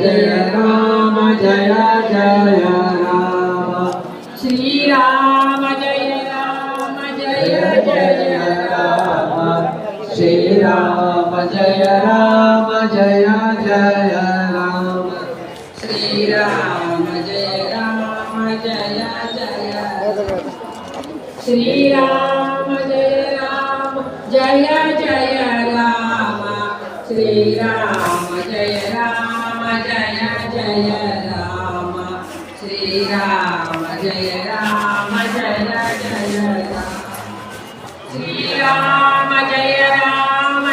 Jai Ram Jai Jai Ram Shri Ram Jai Jai Ram Shri Ram Jai Jai Ram Shri Ram Jai Jai Shri Ram Jai Jai Ram Shri Ram Jai Jai Ram Shri Ram Jai Jai Ram Shri Ram Jai Jai Ram Shri Ram Jai Jai Ram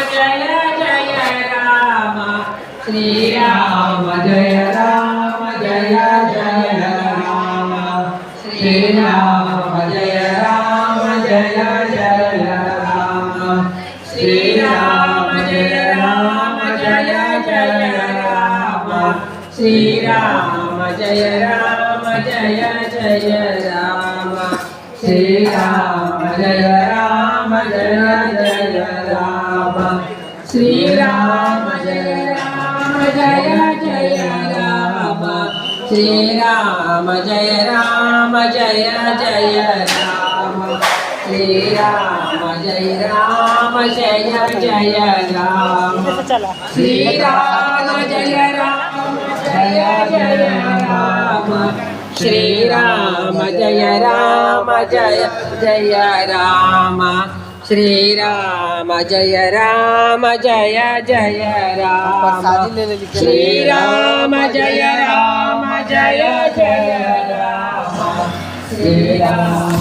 Shri Ram Jai Jai Ram Shri Ram Jai Jai Ram Shri Ram Jai Jai Ram Shri Ram Jai Jai Ram Shri Ram Jai Jai Ram Shri Ram Jai Jai Ram Shri Ram Jai Jai Ram Shri Ram Jai Jai Ram Shri Ram Jai Jai Ram Shri Ram Jai Jai Ram Shri Ram Jai Jai Ram Shri Ram